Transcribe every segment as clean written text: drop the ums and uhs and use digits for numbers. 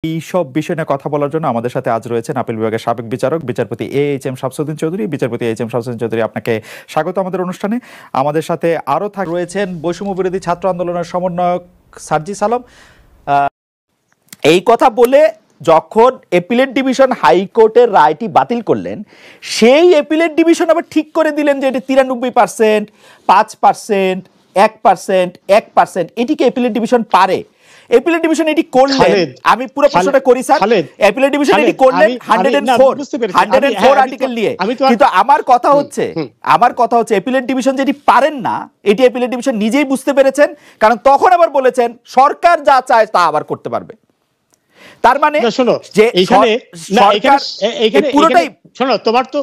এই সব বিষয় নিয়ে কথা বলার জন্য আমাদের সাথে আজ রয়েছেন আপিল বিভাগের সাবেক বিচারক বিচারপতি এইচ এম শামসুদ্দিন চৌধুরী। বিচারপতি এইচ এম শামসুদ্দিন চৌধুরী, আপনাকে স্বাগত আমাদের অনুষ্ঠানে। আমাদের সাথে আরও রয়েছেন বৈষম্য বিরোধী ছাত্র আন্দোলনের সমন্বয়ক সার্জিস আলম। এই কথা বলে যখন এপিলেট ডিভিশন হাইকোর্টের রায়টি বাতিল করলেন, সেই এপিলেট ডিভিশন আবার ঠিক করে দিলেন যে এটা 93%, 5%, 1%, 1%, এটিকে এপিলেট ডিভিশন পারে। এপিলেট ডিভিশন এটি করলেন, আমি পুরো প্রশ্নটা করি স্যার, এপিলেট ডিভিশন এটি করলেন 104 আর্টিকেল নিয়ে, কিন্তু আমার কথা হচ্ছে এপিলেট ডিভিশন যেটি পারেন না, এটি এপিলেট ডিভিশন নিজেই বুঝতে পেরেছেন, কারণ তখন আবার বলেছেন সরকার যা চায় তা আবার করতে পারবে। তার মানে যে পুরোটাই শোনো, তোমার তো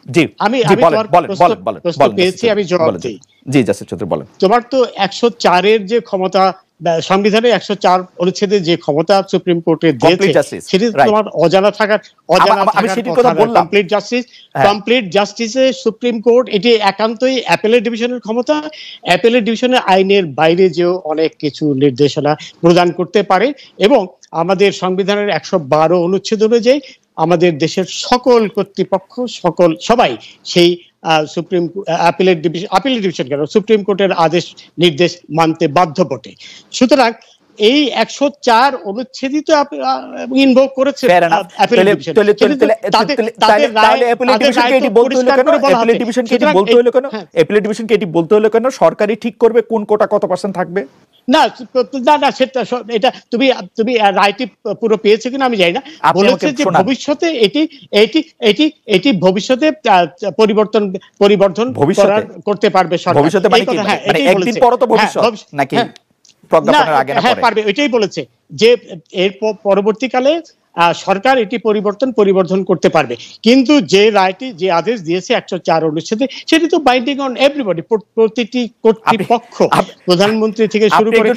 জি আমি পেয়েছি, আমি জবাব দিই। জি জাসির চৌধুরী বলেন। তোমার তো 104 এর যে ক্ষমতা, সংবিধানের 104 অনুচ্ছেদে যে ক্ষমতা সুপ্রিম কোর্টে দিয়েছে, সেটি তোমার অজানা থাকার কমপ্লিট জাস্টিসে সুপ্রিম কোর্ট এটি একান্তই অ্যাপেলেট ডিভিশনের ক্ষমতা। অ্যাপেলেট ডিভিশনের আইনের বাইরে যেও অনেক কিছু নির্দেশনা প্রদান করতে পারে, এবং আমাদের সংবিধানের 112 অনুচ্ছেদ অনুযায়ী আমাদের দেশের সকল কর্তৃপক্ষ সবাই সেই সুপ্রিম আপিলেট ডিভিশন কেন সুপ্রিম কোর্টের আদেশ নির্দেশ মানতে বাধ্য বটে। সুতরাং এই 104 অনুচ্ছেদই তো ইনভোক করেছে অ্যাপিলেট ডিভিশন। সরকারই ঠিক করবে কোন কোটা কত পার্সেন্ট থাকবে। না না না, সেটা এটা তুমি রাইটি পুরো পেয়েছে কিনা আমি জানি না। বলেছে যে ভবিষ্যতে এটি ভবিষ্যতে পরিবর্তন করতে পারবে সরকার। ভবিষ্যতে মানে একদিন পর তো ভবিষ্যৎ নাকি প্রজ্ঞাপনের আগে না পরে পারবে, এটাই বলেছে যে এর পরবর্তীকালে সরকার এটি পরিবর্তন করতে পারবে। কিন্তু যে রায়টি, যে আদেশ দিয়েছে 104 অনুচ্ছেদে, সেটি তো বাইন্ডিং অন এভরিবডি, প্রতিটি কর্তৃপক্ষ, প্রধানমন্ত্রী থেকে শুরু করে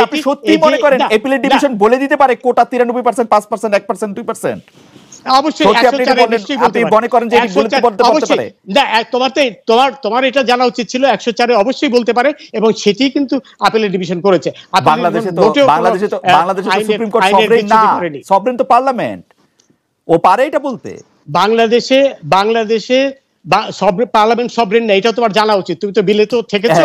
আপনি সত্যি মনে করেন অ্যাপিলেট ডিভিশন বলে দিতে পারে কোটা 93%, 5%, 1%, 2%? অবশ্যই তোমার এটা জানা উচিত ছিল, 104 অবশ্যই বলতে পারে, এবং সেটি কিন্তু আপিলেট ডিভিশন করেছে। বাংলাদেশে সুপ্রিম কোর্ট সভরেন তো পার্লামেন্ট, ও পারে এটা বলতে। বাংলাদেশে পার্লামেন্ট সভরেন না, এটা তোমার জানা উচিত। তুমি তো বিলেতেও থেকেছো।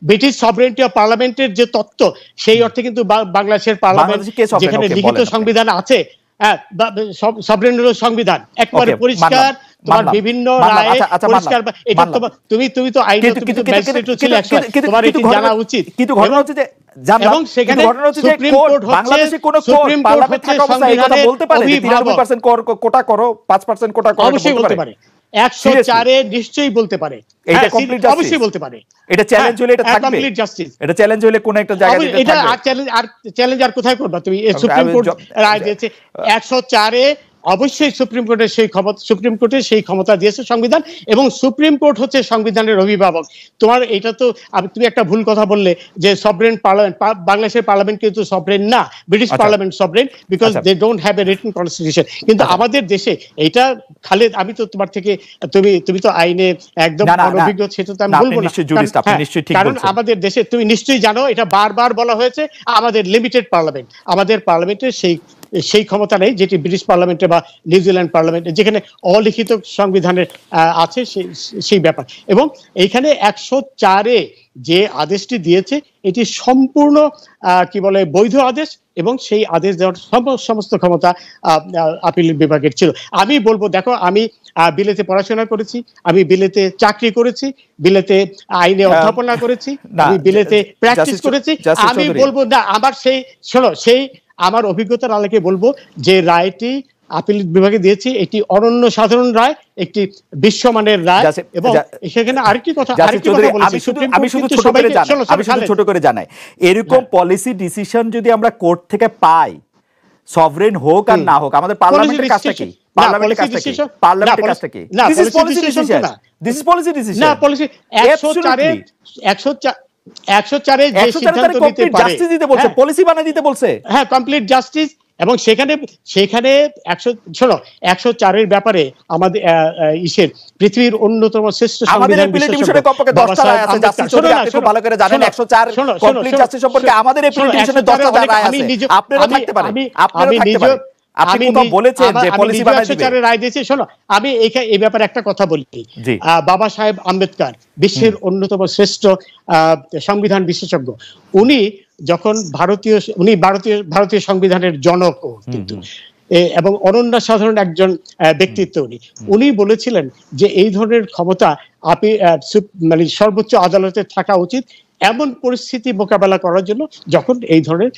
ব্রিটিশ সভরেনিটি অফ পার্লামেন্টের যে তত্ত্ব, সেই অর্থে কিন্তু বাংলাদেশের পার্লামেন্ট, যেখানে লিখিত সংবিধান আছে, সভরেন সংবিধান একবারে পরিষ্কার, তোমার বিভিন্ন রায়ে পরিষ্কার। এটা তুমি তো আইনে ম্যাজিস্ট্রেটও ছিলে, তোমার এটি জানা উচিত। কিন্তু ঘটনা হচ্ছে যে এবং সেখানে সুপ্রিম কোর্ট বাংলাদেশে কোন পার্লামেন্ট থাকা অবস্থায় এই কথা বলতে পারে 93% কোটা করো, 5% কোটা করো, অবশ্যই বলতে পারে। 104 এ নিশ্চয়ই বলতে পারে, এটা কমপ্লিট জাস্টিস, অবশ্যই বলতে পারে। এটা চ্যালেঞ্জ হলে এটা থাকবে, কমপ্লিট জাস্টিস। এটা চ্যালেঞ্জ হলে কোন একটা জায়গায় দিতে থাকবে। এটা চ্যালেঞ্জ আর কোথায় করবা তুমি? সুপ্রিম কোর্ট রায় দিয়েছে 104 এ, অবশ্যই সুপ্রিম কোর্টের সেই ক্ষমতা দিয়েছে সংবিধান, এবং সুপ্রিম কোর্ট হচ্ছে সংবিধানের অভিভাবক। তোমার এটা তো তুমি একটা ভুল কথা বললে যে সভরেন পার্লামেন্ট, বাংলাদেশের পার্লামেন্ট কিন্তু সভরেন না, British parliament sovereign, because they don't have a written constitution. কিন্তু আমাদের দেশে এটা, খালেদ, আমি তো তোমার থেকে, তুমি তো আইনে একদম অনভিজ্ঞ, সেটা তো আমি বলবো না, কারণ আমাদের দেশে তুমি নিশ্চয়ই জানো, এটা বারবার বলা হয়েছে, আমাদের লিমিটেড পার্লামেন্ট, আমাদের পার্লামেন্টের সেই ক্ষমতা নেই যেটি ব্রিটিশ পার্লামেন্টে বা নিউজিল্যান্ড পার্লামেন্টে, যেখানে অলিখিত সংবিধানের আছে সেই ব্যাপার। এবং এইখানে 104 এ যে আদেশটি দিয়েছে, এটি সম্পূর্ণ কি বলে বৈধ আদেশ, এবং সেই আদেশ দেওয়ার সমস্ত ক্ষমতা আপিল বিভাগের ছিল। আমি বলবো, দেখো, আমি বিলেতে পড়াশোনা করেছি, আমি বিলেতে চাকরি করেছি, বিলেতে আইনে অধ্যাপনা করেছি, আমি বিলেতে প্র্যাকটিস করেছি। আমি বলবো না, আমার অভিজ্ঞতার আলোকে বলবো যে রায়টি আপিল বিভাগে দিয়েছি, এটি অনন্য সাধারণ রায়, একটি বিশ্বমানের রায়। এবং সেখানে আরেকটি কথা আমি শুধু ছোট করে জানাই, এরকম পলিসি ডিসিশন যদি আমরা কোর্ট থেকে পাই, সভরেন হোক আর না হোক, আমাদের পার্লামেন্টের কাজটা কি? পার্লামেন্টের কাজটা কি? This is policy decision. This is policy decision. না, পলিসি 104 এ যে সিদ্ধান্ত নিতে পারে, জাস্টিস দিতে বলছে, পলিসি বানায় দিতে বলছে। হ্যাঁ, কমপ্লিট জাস্টিস এবং সেখানে 104-এর ব্যাপারে আমাদের পৃথিবীর অন্যতম শ্রেষ্ঠ সংবিধান বিশেষজ্ঞ বাবা সাহেব আম্বেদকর, ভালো করে জানেন 104 কমপ্লিট জাস্টিস সম্পর্কে আমাদের অ্যাপ্লিকেশনে 10টা রায় আছে, আপনারা থাকতে পারেন, আপনারা থাকতে পারেন। আপনি তো বলেছেন যে পলিসি বানাই দিবেন, 104 রায় দিয়েছে। শোনো, আমি এই ব্যাপারে একটা কথা বলি। বাবা সাহেব আম্বেদকর বিশ্বের অন্যতম শ্রেষ্ঠ সংবিধান বিশেষজ্ঞ। উনি যখন ভারতীয় সংবিধানের জনক কিন্তু, এবং অনন্য সাধারণ একজন ব্যক্তিত্ব উনি বলেছিলেন যে এই ধরনের ক্ষমতা মানে সর্বোচ্চ আদালতে থাকা উচিত এমন পরিস্থিতি মোকাবেলা করার জন্য যখন এই ধরনের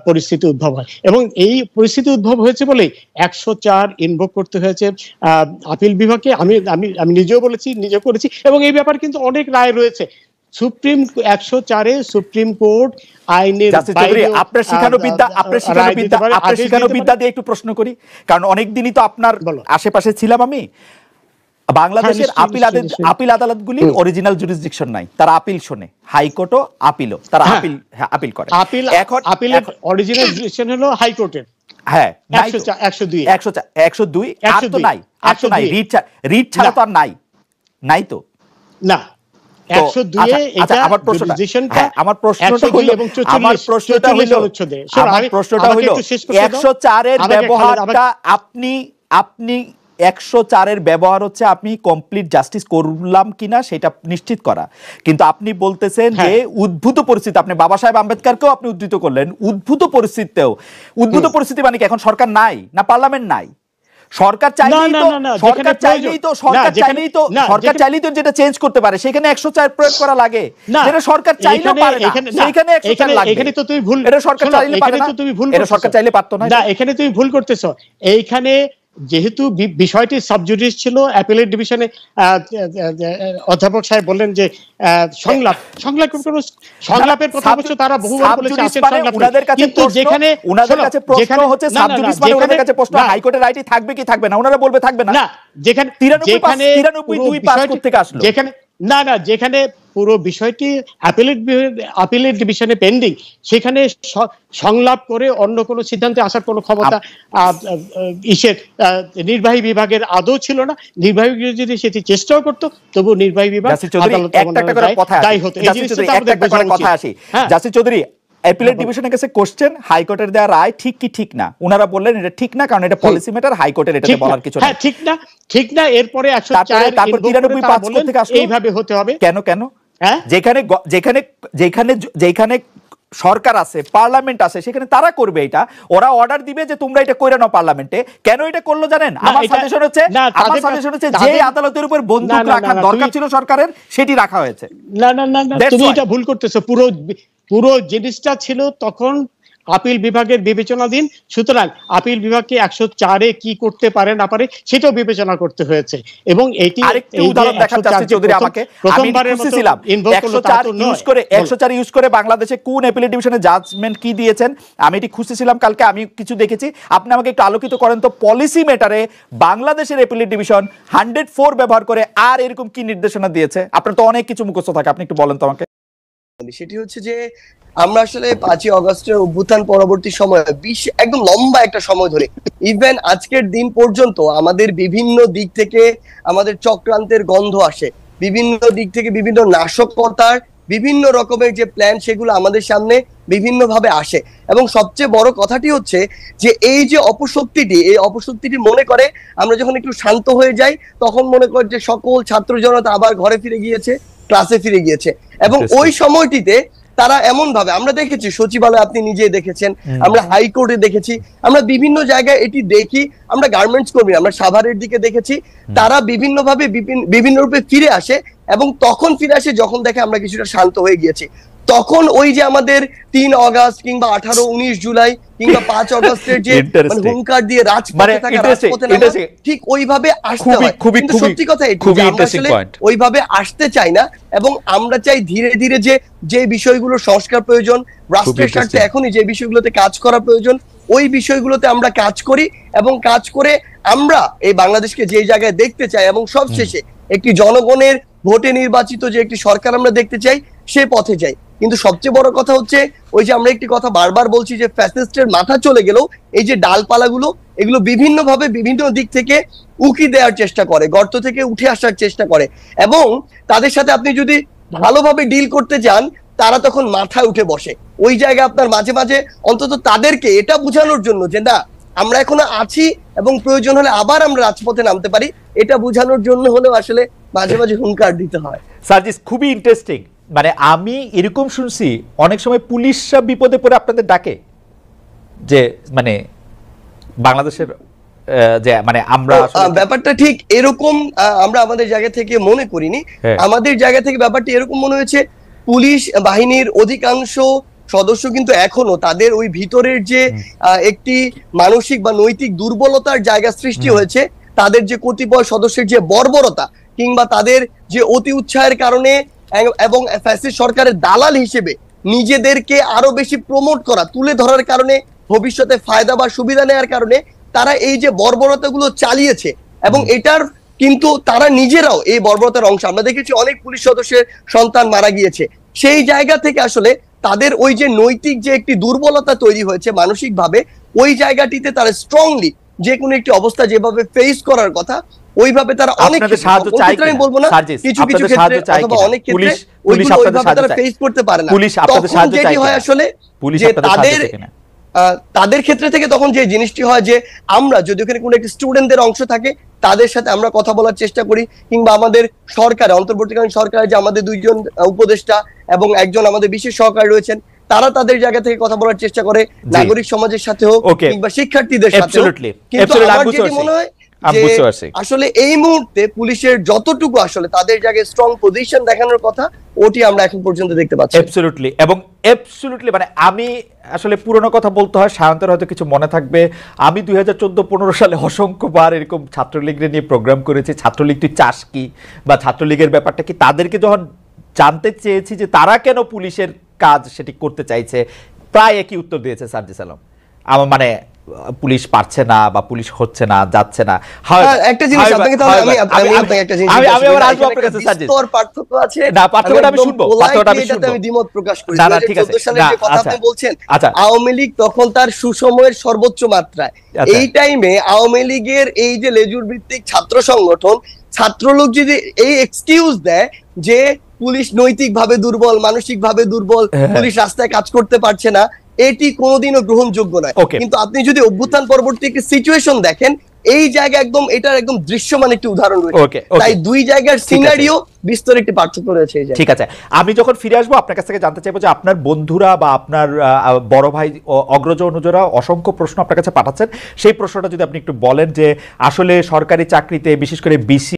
পরিস্থিতি উদ্ভব হয়। এবং এই পরিস্থিতি উদ্ভব হয়েছে বলেই 104 ইনভোক করতে হয়েছে আপিল বিভাগকে। আমি নিজেও করেছি, এবং এই ব্যাপারে কিন্তু অনেক রায় রয়েছে। 104-এ সুপ্রিম কোর্ট আইনের আপনার শিখানো বিদ্যা দিয়ে একটু প্রশ্ন করি, কারণ অনেকদিনই তো আপনার আশেপাশে ছিলাম আমি। বাংলাদেশের আপিল আদালতগুলি অরিজিনাল জুরিসডিকশন নাই, তারা আপিল শোনে, হাইকোর্টও আপিলও, তারা আপিল করে। এখন আপিলের অরিজিনাল জুরিসডিকশন হলো হাইকোর্টের, হ্যাঁ 102 আর তো নাই, রিট ছাড়া তো আর নাই তো না। আমার প্রশ্নটা হলো 104-এর ব্যবহারটা আপনি 104-এর ব্যবহার হচ্ছে আমি কমপ্লিট জাস্টিস করলাম কিনা সেটা নিশ্চিত করা, কিন্তু আপনি বলতেছেন যে উদ্ভূত পরিস্থিতি, আপনি বাবা সাহেব আম্বেদকরকেও আপনি উদ্ধৃত করলেন, উদ্ভূত পরিস্থিতি মানে কি এখন সরকার নাই না পার্লামেন্ট নাই? সরকার চাইলেই তো যেটা চেঞ্জ করতে পারে, সেখানে 104 প্রয়োগ করা লাগে, যেটা সরকার চাইলেও পারে না, সেখানে 104 লাগবে। এখানে তো তুমি ভুল, এটা সরকার চাইলে পারে না, এটা সরকার চাইলে পারতো না। এখানে তুমি ভুল করতেছো। এইখানে যেহেতু বিষয়টি সাবজুডিস ছিল, অ্যাপিলেট ডিভিশনে অধ্যাপক সাহেব বললেন যে সংলাপের কথা বলছে, তারা বহুবার বলেছে কিন্তু যেখানে হচ্ছে সাবজুডিস মানে ওনাদের কাছে প্রশ্ন হাইকোর্টের রাইটই থাকবে কি থাকবে না, ওনারা বলবে থাকবে না। যেখানে 93 পাস করতে আসলো, যেখানে পুরো বিষয়টি অ্যাপিলেট ডিভিশনে পেন্ডিং, সেখানে সংলাপ করে অন্য কোনো সিদ্ধান্তে আসার কোনো ক্ষমতা নির্বাহী বিভাগের আদৌ ছিল না। নির্বাহী বিভাগ যদি সেটি চেষ্টাও করতো, তবু নির্বাহী বিভাগ অ্যাপিলেট ডিভিশনের কাছে কোশ্চেন, হাইকোর্টের দেওয়া রায় ঠিক কি ঠিক না, ওনারা বললেন এটা ঠিক না, কারণ এটা পলিসি ম্যাটার, হাইকোর্টের এটাতে বলার কিছু না। ঠিক না। এরপরে 104 তারপর 93 পাস করতে আসলো, এইভাবে হতে হবে কেন? যেখানে সরকার আছে, পার্লামেন্ট আছে, সেখানে তারা করবে এটা, ওরা অর্ডার দিবে যে তোমরা এটা কইরা নাও পার্লামেন্টে। কেন এটা করলো জানেন? আমার সাজেশন হচ্ছে যে আদালতের উপর বন্দুক রাখার দরকার ছিল সরকারের, সেটি রাখা হয়েছে। না, তুমি এটা ভুল করতেছো। পুরো জিনিসটা ছিল তখন আপিল বিভাগের বিবেচনাধীন, সুতরাং আপিল বিভাগকে 104-এ কি করতে পারে না পারে সেটাও বিবেচনা করতে হয়েছে। এবং এটি আরেকটি উদাহরণ দেখাচ্ছি চৌধুরী, আমাকে প্রথমবারের মতো 104 ইউজ করে বাংলাদেশে কোন অ্যাপিলেট ডিভিশনে জাজমেন্ট কি দিয়েছেন আমি এটি খুঁজতেছিলাম কালকে, আমি কিছু দেখেছি। আপনি আমাকে একটু আলোকিত করেন তো, পলিসি ম্যাটারে বাংলাদেশের অ্যাপিলেট ডিভিশন 104 ব্যবহার করে আর এরকম কি নির্দেশনা দিয়েছে? আপনার তো অনেক কিছু মুখস্থ থাকে, আপনি একটু বলেন তো আমাকে। সেটি হচ্ছে যে আমরা আসলে 5ই অগস্টের অভ্যুত্থান পরবর্তী সময়ে একদম লম্বা একটা সময় ধরে ইভেন আজকের দিন পর্যন্ত আমাদের বিভিন্ন দিক থেকে আমাদের চক্রান্তের গন্ধ আসে, বিভিন্ন দিক থেকে বিভিন্ন নাশকতার বিভিন্ন রকমের যে প্ল্যান সেগুলো আমাদের সামনে বিভিন্ন ভাবে আসে। এবং সবচেয়ে বড় কথাটি হচ্ছে যে এই যে অপশক্তিটি মনে করে আমরা যখন একটু শান্ত হয়ে যাই, তখন মনে করে যে সকল ছাত্র জনতা আবার ঘরে ফিরে গিয়েছে, ক্লাসে ফিরে গিয়েছে। এবং ওই সময়টিতে তারা এমন ভাবে, আমরা দেখেছি সচিবালয়ে, আপনি নিজেই দেখেছেন, আমরা হাইকোর্টে দেখেছি, আমরা বিভিন্ন জায়গায় এটি দেখি, আমরা গার্মেন্টস কর্মী, আমরা সাভারের দিকে দেখেছি, তারা বিভিন্ন ভাবে বিভিন্ন রূপে ফিরে আসে। এবং তখন ফিরে আসে যখন দেখে আমরা কিছুটা শান্ত হয়ে গিয়েছি। তখন ওই যে আমাদের 3 অগস্ট কিংবা 18, 19 জুলাই কিংবা 5 অগস্টের যে হুঙ্কার দিয়ে রাজপথে থাকা, রাজপথে নামা, ঠিক ওইভাবে আসতে হয়। কিন্তু সত্যি কথা এটি আমরা আসলে ওইভাবে আসতে চাই না, এবং আমরা চাই ধীরে ধীরে যে বিষয়গুলো সংস্কার প্রয়োজন, রাষ্ট্রের স্বার্থে এখনই যে বিষয়গুলোতে কাজ করা প্রয়োজন, ওই বিষয়গুলোতে আমরা কাজ করি, এবং কাজ করে আমরা এই বাংলাদেশকে যে জায়গায় দেখতে চাই, এবং সবশেষে একটি জনগণের ভোটে নির্বাচিত যে একটি সরকার আমরা দেখতে চাই, সে পথে যাই। কিন্তু সবচেয়ে বড় কথা হচ্ছে ওই যে আমরা একটি কথা বারবার বলছি যে ফ্যাসিস্টের মাথা চলে গেলেও এই যে ডালপালাগুলো এগুলো বিভিন্নভাবে বিভিন্ন দিক থেকে উকি দেওয়ার চেষ্টা করে, গর্ত থেকে উঠে আসার চেষ্টা করে, এবং তাদের সাথে আপনি যদি ভালোভাবে ডিল করতে যান তারা তখন মাথায় উঠে বসে। ওই জায়গায় আপনার মাঝে মাঝে অন্তত তাদেরকে এটা বোঝানোর জন্য যে না আমরা এখনো আছি এবং প্রয়োজন হলে আবার আমরা রাজপথে নামতে পারি, এটা বোঝানোর জন্য হলেও আসলে মাঝে মাঝে হুঙ্কার দিতে হয়। সার্জিস, খুবই ইন্টারেস্টিং। মানে আমি এরকম শুনছি অনেক সময় পুলিশরা বিপদে পড়ে আপনাদের ডাকে, যে মানে বাংলাদেশের যে মানে আমরা ব্যাপারটা ঠিক এরকম আমরা আমাদের জায়গা থেকে মনে করিনি। আমাদের জায়গা থেকে ব্যাপারটা এরকম মনে হয়েছে পুলিশ বাহিনীর অধিকাংশ সদস্য কিন্তু এখনো তাদের ওই ভিতরের যে একটি মানসিক বা নৈতিক দুর্বলতার জায়গা সৃষ্টি হয়েছে, তাদের যে কতিপয় সদস্যের যে বর্বরতা কিংবা তাদের যে অতি উৎসাহের কারণে এবং ফ্যাসিস্ট সরকারের দালাল হিসেবে নিজেদেরকে আরো বেশি প্রমোট করা, তুলে ধরার কারণে, ভবিষ্যতে ফায়দা বা সুবিধা নেওয়ার কারণে তারা এই যে বর্বরতাগুলো চালিয়েছে, এবং এটার কিন্তু তারা নিজেরাও এই বর্বরতার অংশ। আমরা দেখেছি অনেক পুলিশ সদস্যের সন্তান মারা গিয়েছে। সেই জায়গা থেকে আসলে তাদের ওই যে নৈতিক যে একটি দুর্বলতা তৈরি হয়েছে মানসিকভাবে, ওই জায়গাটিতে তারা স্ট্রংলি যে কোনো একটি অবস্থা যেভাবে ফেস করার কথা ওইভাবে তারা অনেক সাহায্য চায়, আমি বলবো না কিছু কিছু ক্ষেত্রে অথবা অনেক ক্ষেত্রে ওইভাবে তারা ফেস করতে পারে না। তখন যেটি হয় আসলে যে তাদের ক্ষেত্রে থেকে তখন যে জিনিসটি হয় যে আমরা যদি ওখানে কোনো একটি স্টুডেন্টদের অংশ থাকে তাদের সাথে আমরা কথা বলার চেষ্টা করি, কিংবা আমাদের সরকার অন্তর্বর্তীকালীন সরকারে যে আমাদের 2 জন উপদেষ্টা এবং একজন আমাদের বিশেষ সহকারী রয়েছেন, তারা তাদের জায়গা থেকে কথা বলার চেষ্টা করে, নাগরিক সমাজের সাথে হোক কিংবা শিক্ষার্থীদের সাথে হোক। কিন্তু আমার যেটি মনে হয় আসলে এই মুহূর্তে পুলিশের যতটুকু আসলে তাদের জায়গায় স্ট্রং পজিশন দেখানোর কথা ওটি আমরা এখন পর্যন্ত দেখতে পাচ্ছি। অ্যাবসলিউটলি, এবং অ্যাবসলিউটলি মানে আমি আসলে পুরনো কথা বলতে হয়, সায়ন্তের হয়তো কিছু মনে থাকবে, আমি 2014-15 সালে অসংখ্যবার এরকম ছাত্রলীগের নিয়ে প্রোগ্রাম করেছি। ছাত্রলীগ তুই চাস কি, বা ছাত্রলীগের ব্যাপারটা কি, তাদেরকে যখন জানতে চেয়েছি যে তারা কেন পুলিশের কাজ সেটি করতে চাইছে, প্রায় একই উত্তর দিয়েছে সার্জিস আলম। আমার মানে পুলিশ পারছে না বা পুলিশ হচ্ছে না, যাচ্ছে না। একটা জিনিস আপনাকে তাহলে আমি আপনাকে একটা জিনিস আমি আবার আসবো আপনার কাছে সার্জিস, তোর পার্থক্য আছে না, পার্থক্যটা আমি শুনবো, পার্থক্যটা আমি শুনবো, আমি দ্বিমত প্রকাশ করি। না ঠিক আছে, 2014 সালের যে কথা আপনি বলছেন, আওয়ামী লীগ তখন তার সুসময়ের সর্বোচ্চ মাত্রায়, এই টাইমে আওয়ামী লীগের এই যে লেজুর ভিত্তিক ছাত্র সংগঠন, ছাত্রলোক যদি এই এক্সকিউজ দেয় যে পুলিশ নৈতিকভাবে দুর্বল, মানসিকভাবে দুর্বল, পুলিশ রাস্তায় কাজ করতে পারছে না, এটি কোনোদিনও গ্রহণযোগ্য নয়। কিন্তু আপনি যদি অভ্যুত্থান পরবর্তী একটি সিচুয়েশন দেখেন, এই জায়গা একদম এটার একদম দৃশ্যমান একটি উদাহরণ রয়েছে। তাই দুই জায়গার সিনারিও বিস্তর একটি পার্থক্য রয়েছে। ঠিক আছে, আমি যখন ফিরে আসবো আপনার কাছ থেকে জানতে চাইবো যে আপনার বন্ধুরা বা আপনার বড় ভাই অগ্রজ অনুজরা অসংখ্য প্রশ্ন আপনার কাছে পাঠাচ্ছেন, সেই প্রশ্নটা যদি আপনি একটু বলেন যে আসলে সরকারি চাকরিতে বিশেষ করে বিসি